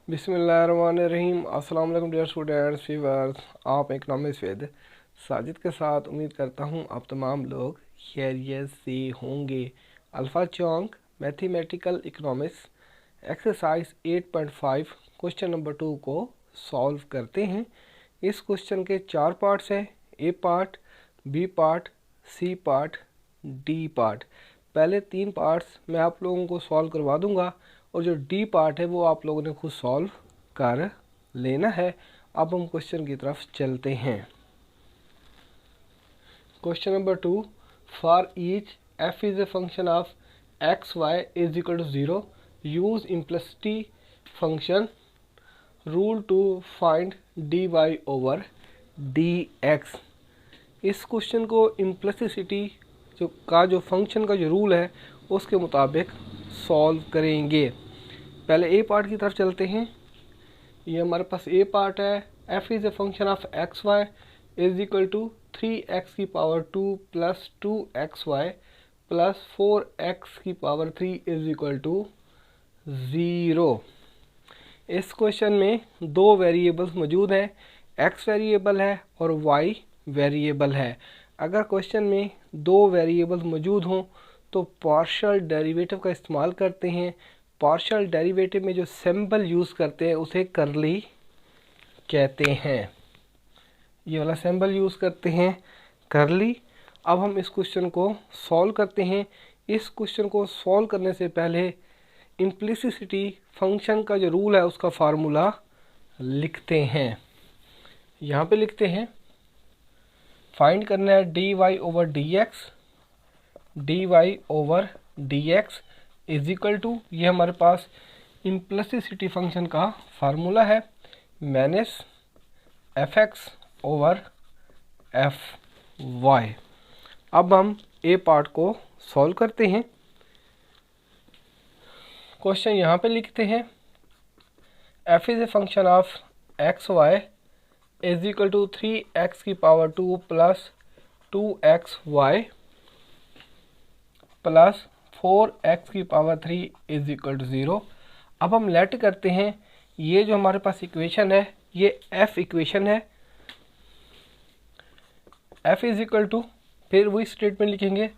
बिस्मिल्लाहिर्रहमानिर्रहीम। अस्सलाम वालेकुम डियर स्टूडेंट्स व्यूअर्स, आप इकनॉमिक्स विद साजिद के साथ उम्मीद करता हूँ आप तमाम लोग खैरियत से होंगे। अल्फ़ा चौंक mathematical economics exercise 8.5 question number 2 को सॉल्व करते हैं। इस क्वेश्चन के 4 पार्ट्स हैं, A part, B part, C part, D part. पहले 3 पार्ट्स मैं आप लोगों को सॉल्व करवा दूंगा और जो डी पार्ट है वो आप लोगों ने खुद सॉल्व कर लेना है। अब हम क्वेश्चन की तरफ चलते हैं। Question number 2, for each F is a function of x Y is equal to 0 use implicit function rule to find D Y over D X. इस क्वेश्चन को इम्प्लिसिटी जो फंक्शन का जो रूल है उसके मुताबिक सॉल्व करेंगे। पहले ए पार्ट की तरफ चलते हैं। ये हमारे पास ए पार्ट है, f is a function of x Y is equal to 3x की power 2 plus 2xy plus 4x की पावर 3 इज इक्वल टू 0। इस क्वेश्चन में 2 वेरिएबल्स मौजूद हैं, x वेरिएबल है और y वेरिएबल है। अगर क्वेश्चन में 2 वेरिएबल्स मौजूद हों तो पार्शियल डेरिवेटिव का इस्तेमाल करते हैं। पार्शियल डेरिवेटिव में जो सिंबल यूज़ करते हैं उसे करली कहते हैं। ये वाला सिंबल यूज़ करते हैं करली। अब हम इस क्वेश्चन को सॉल्व करते हैं। इस क्वेश्चन को सॉल्व करने से पहले इम्प्लिसिटी फंक्शन का जो रूल है उसका फार्मूला लिखते हैं। यहाँ पे लिखते हैं, फाइंड करना है d Y over D x. D Y over D x is equal to, ये हमारे पास इम्प्लिसिटी फंक्शन का फार्मूला है, minus f x over f y. अब हम ए पार्ट को सॉल्व करते हैं। क्वेश्चन यहाँ पे लिखते हैं, f is a function of x Y is equal to 3x की power 2 plus 2xy plus 4x की पावर 3 इज इक्वल टू 0। अब हम लेट करते हैं, ये जो हमारे पास इक्वेशन है ये f इक्वेशन है। f इज इक्वल टू, फिर वही स्टेटमेंट लिखेंगे,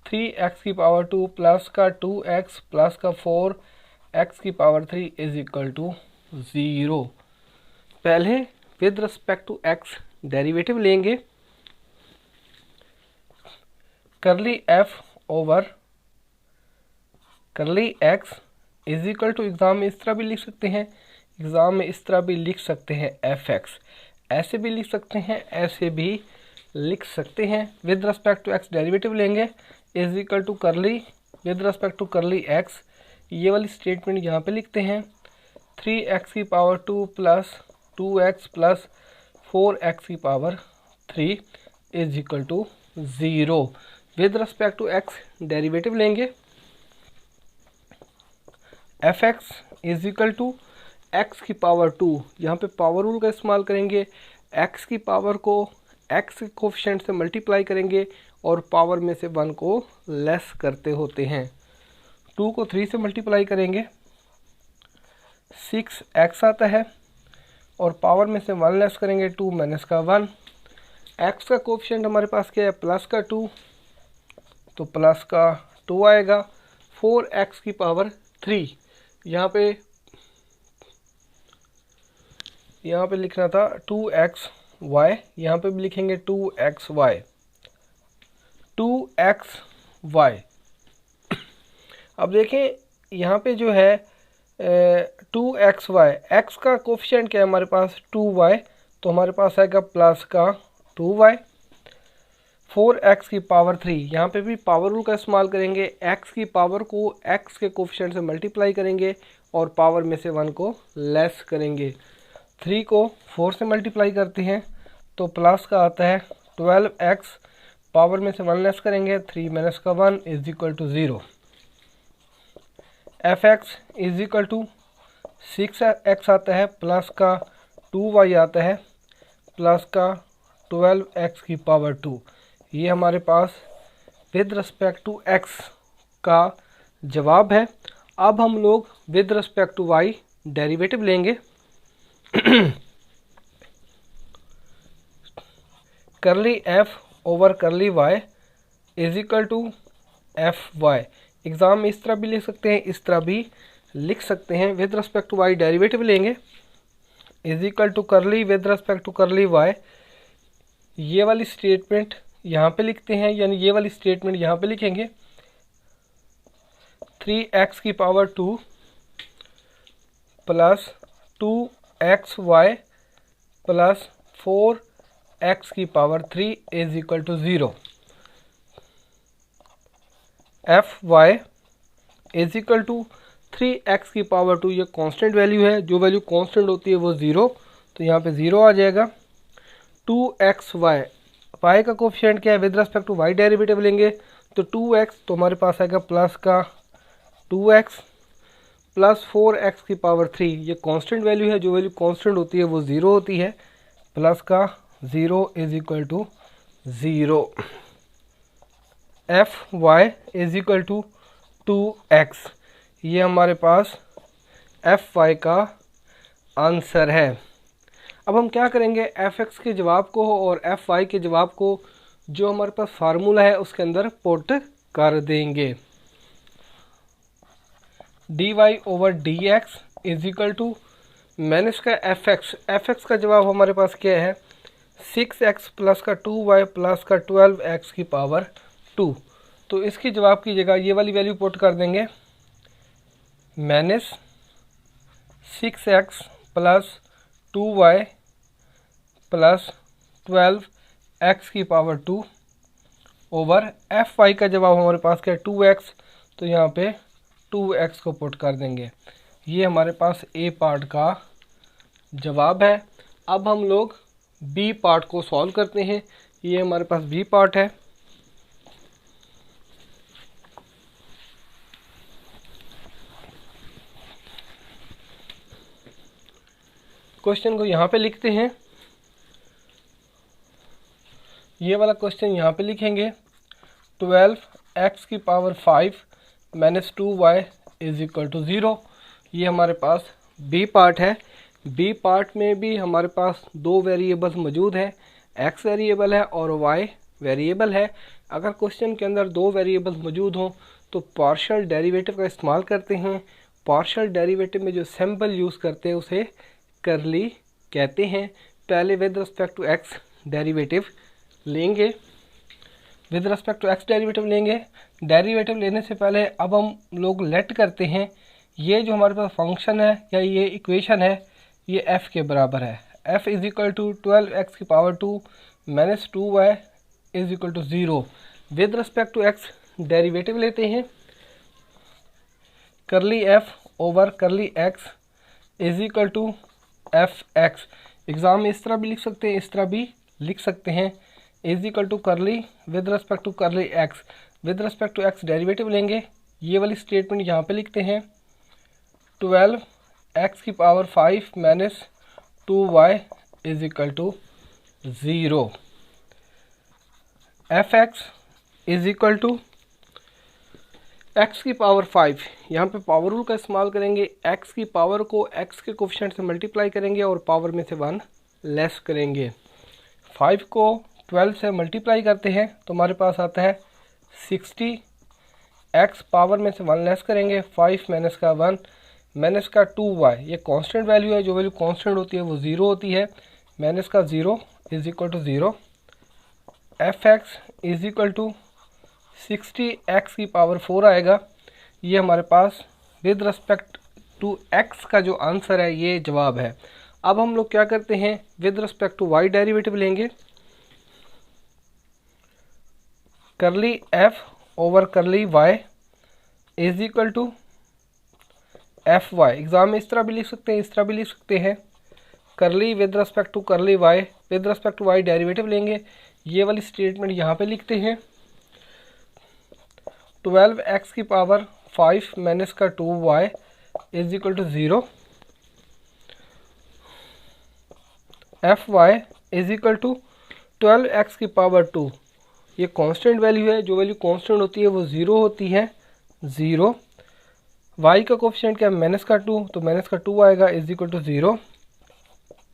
3x की पावर 2 प्लस का 2x प्लस का 4x की पावर 3 इज इक्वल टू 0। पहले with respect to x derivative लेंगे, curly f over curly x is equal to, exam में इस तरह भी लिख सकते हैं, एग्जाम में इस तरह भी लिख सकते हैं fx, ऐसे भी लिख सकते हैं, ऐसे भी लिख सकते हैं। With respect to x derivative लेंगे, is equal to curly with respect to curly x, ये वाली स्टेटमेंट यहाँ पे लिखते हैं, 3x की power 2 plus 2x plus 4x की power 3 is equal to 0। With respect to x derivative लेंगे, F x is equal to X की पावर 2, यहाँ पे पावर रूल का इस्तेमाल करेंगे, x की पावर को x के कोफिशिएंट से मल्टीप्लाई करेंगे और पावर में से 1 को लेस करते होते हैं। 2 को 3 से मल्टीप्लाई करेंगे 6x आता है और पावर में से 1 लेस करेंगे 2 माइनस का 1। x का कोफिशिएंट हमारे पास क्या है, प्लस का 2, तो प्लस का 2 आएगा। 4x की पावर 3, यहाँ पे लिखना था 2xy, यहाँ पे भी लिखेंगे 2xy 2xy। अब देखें यहाँ पे जो है 2xy, x का कोफिशिएंट क्या है हमारे पास 2y, तो हमारे पास आएगा प्लस का 2y। 4x की पावर 3, यहाँ पे भी पावर रूल का इस्तेमाल करेंगे, x की पावर को x के कोफिशिएंट से मल्टीप्लाई करेंगे और पावर में से 1 को लेस करेंगे। 3 को 4 से मल्टीप्लाई करते हैं तो प्लस का आता है 12x, पावर में से 1 लेस करेंगे 3 माइनस का 1 is equal to 0। F x is equal to 6x आता है प्लस का 2y आता है प्लस का 12x की पावर 2। ये हमारे पास विद रिस्पेक्ट टू x का जवाब है। अब हम लोग with respect to y derivative लेंगे curly f over curly y is equal to f y. Exam में इस तरह भी लिख सकते हैं, इस तरह भी लिख सकते हैं। With respect to y derivative लेंगे is equal to curly with respect to curly y. ये वाली स्टेटमेंट यहाँ पे लिखते हैं, यानी ये वाली स्टेटमेंट यहाँ पे लिखेंगे 3x की power 2 plus 2xy plus 4x की power 3 is equal to 0। F Y is equal to 3x की पावर 2, ये कांस्टेंट वैल्यू है, जो वैल्यू कांस्टेंट होती है वो 0, तो यहाँ पे 0 आ जाएगा। 2xy, वाई का कोफिशिएंट क्या है, with respect to y derivative लेंगे तो 2x, तो हमारे पास आएगा प्लस का 2x प्लस 4x की पावर 3, ये कांस्टेंट वैल्यू है, जो वैल्यू कांस्टेंट होती है वो 0 होती है, प्लस का 0 is equal to 0। F Y is equal to 2x, ये हमारे पास एफ वाई का आंसर है। अब हम क्या करेंगे, एफ एक्स के जवाब को और एफ वाई के जवाब को जो हमारे पास फार्मूला है उसके अंदर पुट कर देंगे। D Y over D x is equal to, मैंने इसका एफ एक्स का जवाब हमारे पास क्या है 6x प्लस का 2y प्लस का 12x की पावर 2, तो इसकी जवाब की जगह ये वाली वैल्यू पुट कर देंगे minus 6x plus 2y plus 12x की पावर 2 ओवर एफ वाई का जवाब हमारे पास क्या है 2x, तो यहाँ पे 2x को पुट कर देंगे। ये हमारे पास ए पार्ट का जवाब है। अब हम लोग बी पार्ट को सॉल्व करते हैं। ये हमारे पास बी पार्ट है। क्वेश्चन को यहाँ पे लिखते हैं, ये वाला क्वेश्चन यहाँ पे लिखेंगे 12x की power 5 minus 2y is equal to 0। ये हमारे पास बी पार्ट है। बी पार्ट में भी हमारे पास दो वेरिएबल्स मौजूद हैं, x वेरिएबल है और y वेरिएबल है। अगर क्वेश्चन के अंदर दो वेरिएबल्स मौजूद हों तो पार्शियल डेरिवेटिव का इस्तेमाल करते हैं। पार्शियल डेरिवेटिव में जो सिंबल यूज़ करते हैं उसे करली कहते हैं। पहले with respect to x derivative लेंगे, with respect to x derivative लेंगे। डेरिवेटिव लेने से पहले अब हम लोग लेट करते हैं, ये जो हमारे पास फंक्शन है या ये इक्वेशन है ये f के बराबर है। f is equal to 12x की power 2 minus 2y is equal to 0। With respect to x derivative लेते हैं, curly f over curly x is equal to f x. Exam में इस तरह भी लिख सकते हैं, इस तरह भी लिख सकते हैं, is equal to curly with respect to curly x. With respect to x derivative लेंगे, ये वाली स्टेटमेंट यहाँ पे लिखते हैं 12x की power 5 minus 2y is equal to 0। F x is equal to x की पावर 5, यहाँ पे पावर रूल का इस्तेमाल करेंगे। x की पावर को x के कोफिशिएंट से मल्टीप्लाई करेंगे और पावर में से 1 लेस करेंगे। 5 को 12 से मल्टीप्लाई करते हैं तो हमारे पास आता है 60। x पावर में से 1 लेस करेंगे, 5 माइनस का 1 माइनस का 2y, ये कांस्टेंट वैल्यू है, जो वैल्यू कांस्टेंट होती है वो 0 होती है, माइनस का 0 is equal to 0। F x is equal to 60x की पावर 4 आएगा। ये हमारे पास विद रिस्पेक्ट टू x का जो आंसर है ये जवाब है। अब हम लोग क्या करते हैं, with respect to y derivative लेंगे, curly f over curly y is equal to f y. Exam में इस तरह भी लिख सकते हैं, इस तरह भी लिख सकते हैं, curly with respect to curly y, with respect to y derivative लेंगे, ये वाली स्टेटमेंट यहाँ पे लिखते हैं 12x की पावर 5 माइनस का 2y is equal to 0। F Y is equal to 12x की पावर 2, ये कांस्टेंट वैल्यू है, जो वैल्यू कांस्टेंट होती है वो 0 होती है, 0। y का कोफिशिएंट क्या है, माइनस का 2, तो माइनस का 2 आएगा is equal to 0।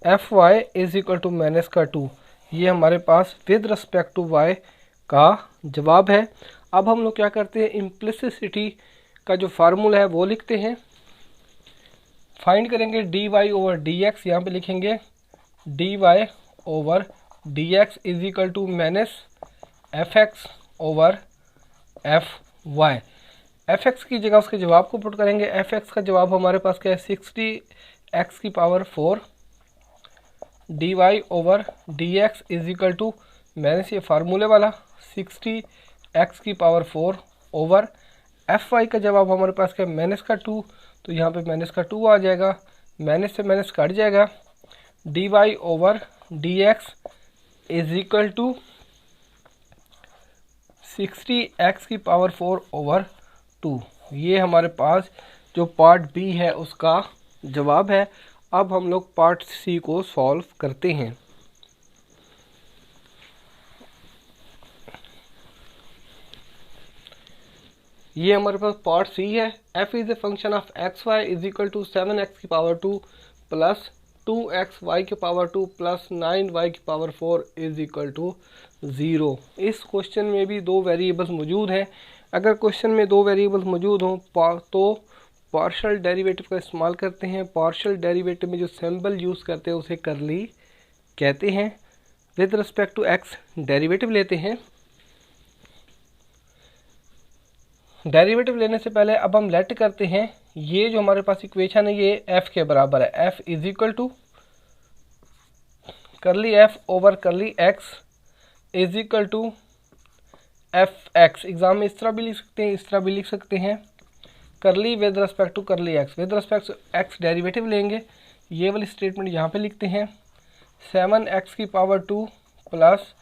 F Y is equal to minus का 2, ये हमारे पास विद रिस्पेक्ट टू y का जवाब है। अब हम लोग क्या करते हैं, इम्प्लिसिसिटी का जो फार्मूला है वो लिखते हैं। फाइंड करेंगे dy ओवर dx, यहाँ पे लिखेंगे dy over dx is equal to minus fx over fy। fx की जगह उसके जवाब को पुट करेंगे। fx का जवाब हमारे पास क्या है, 60x की power 4 dy over dx is equal to minus ये फार्मूले वाला 60x की पावर 4 ओवर fy का जवाब हमारे पास क्या है, माइनस का 2, तो यहाँ पे माइनस का 2 आ जाएगा, माइनस से माइनस कट जाएगा, dy over dx is equal to 60x की पावर 4 ओवर 2। ये हमारे पास जो पार्ट बी है उसका जवाब है। अब हम लोग पार्ट सी को सॉल्व करते हैं। ये हमारे पास पार्ट सी है। f is a function of x Y is equal to 7x की पावर 2 प्लस 2x y की पावर 2 प्लस 9y की पावर 4 इज इक्वल टू 0। इस क्वेश्चन में भी दो वेरिएबल्स मौजूद हैं। अगर क्वेश्चन में दो वेरिएबल्स मौजूद हों तो पार्शियल डेरिवेटिव का इस्तेमाल करते हैं। पार्शियल डेरिवेटिव में जो सिंबल यूज़ करते हैं उसे करली कहते हैं। With respect to x derivative लेते हैं। डेरिवेटिव लेने से पहले अब हम लेट करते हैं, ये जो हमारे पास इक्वेशन है ये f के बराबर है। f is equal to curly f over curly x is equal to f x. Exam में इस तरह भी लिख सकते हैं, इस तरह भी लिख सकते हैं। Curly with respect to curly x, with respect to x derivative लेंगे। ये वाली स्टेटमेंट यहाँ पे लिखते हैं 7x की पावर 2 प्लस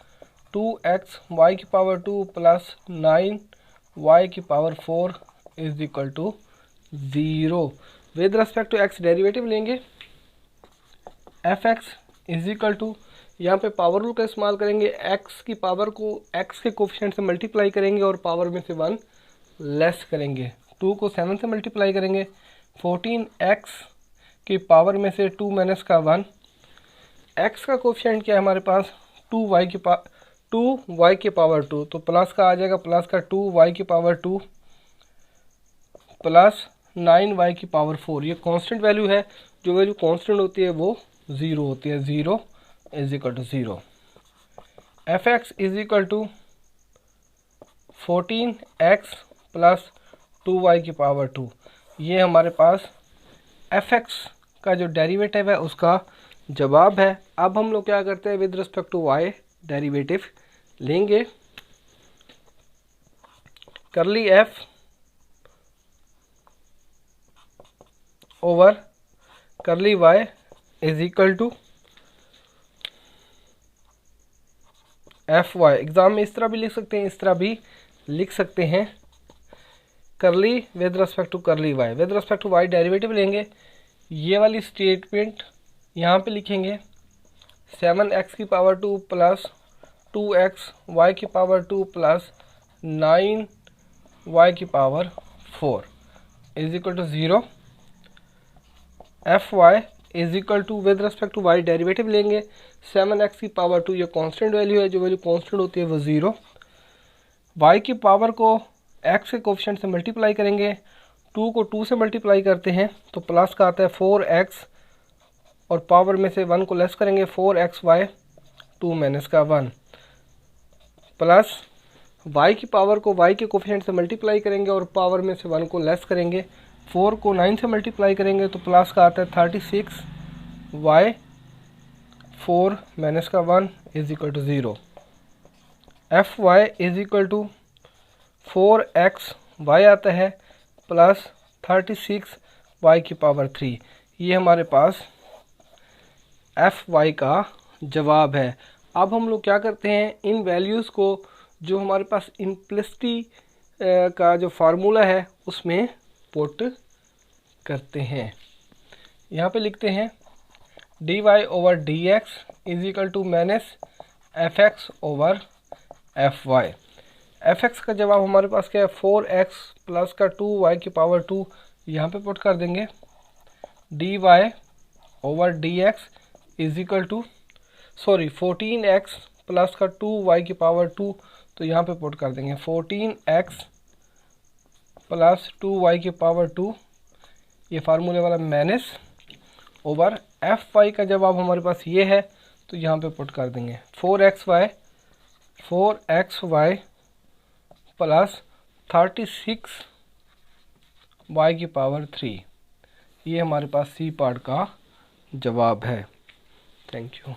2x y की पावर 2 प्लस 9y की power 4 is equal to 0। With respect to x derivative लेंगे। F x is equal to, यहाँ पे पावर रूल का इस्तेमाल करेंगे। x की पावर को x के कोफिशिएंट से मल्टीप्लाई करेंगे और पावर में से 1 लेस करेंगे। 2 को 7 से मल्टीप्लाई करेंगे। 14x की पावर में से 2 माइनस का 1। x का कोफिशिएंट क्या है हमारे पास, 2y की पावर 2, तो प्लस का आ जाएगा, प्लस का 2y की पावर 2 प्लस 9y की पावर 4। ये कांस्टेंट वैल्यू है, जो वैल्यू कांस्टेंट होती है वो 0 होती है। 0 is equal to 0। F x is equal to 14x plus 2y की पावर 2। ये हमारे पास एफ एक्स का जो डेरिवेटिव है उसका जवाब है। अब हम लोग क्या करते हैं, with respect to y derivative लेंगे। Curly f over curly y is equal to f y. Exam में इस तरह भी लिख सकते हैं, इस तरह भी लिख सकते हैं। Curly with respect to curly y, with respect to y derivative लेंगे। ये वाली स्टेटमेंट यहाँ पे लिखेंगे 7x की पावर 2 प्लस 2x y की पावर 2 प्लस 9y की power 4 is equal to 0। F Y is equal to, with respect to y derivative लेंगे। 7x की पावर 2 ये कांस्टेंट वैल्यू है, जो वैल्यू कांस्टेंट होती है वो 0। y की पावर को x के कोफिशिएंट से मल्टीप्लाई करेंगे। 2 को 2 से मल्टीप्लाई करते हैं तो प्लस का आता है 4x और पावर में से 1 को लेस करेंगे, 4xy 2 माइनस का 1 प्लस y की पावर को y के कोफिशिएंट से मल्टीप्लाई करेंगे और पावर में से 1 को लेस करेंगे। 4 को 9 से मल्टीप्लाई करेंगे तो प्लस का आता है 36y 4 माइनस का 1 is equal to 0। F Y is equal to 4xy आता है प्लस 36y की पावर 3। ये हमारे पास एफ वाई का जवाब है। अब हम लोग क्या करते हैं, इन वैल्यूज़ को जो हमारे पास इम्प्लिसिटी का जो फार्मूला है उसमें पुट करते हैं। यहाँ पे लिखते हैं dy over dx is equal to minus f x over f y. F x का जवाब हमारे पास क्या है, 4x प्लस का 2y की पावर 2 यहाँ पे पुट कर देंगे dy/dx is equal to 14x plus का 2y⁴, तो यहाँ पे पुट कर देंगे 14x प्लस 2y⁴, ये फार्मूले वाला माइनस ओवर fy का जवाब हमारे पास ये है, तो यहाँ पे पुट कर देंगे 4xy प्लस 36y⁴, ये हमारे पास सी पार्ट का जवाब है। Thank you.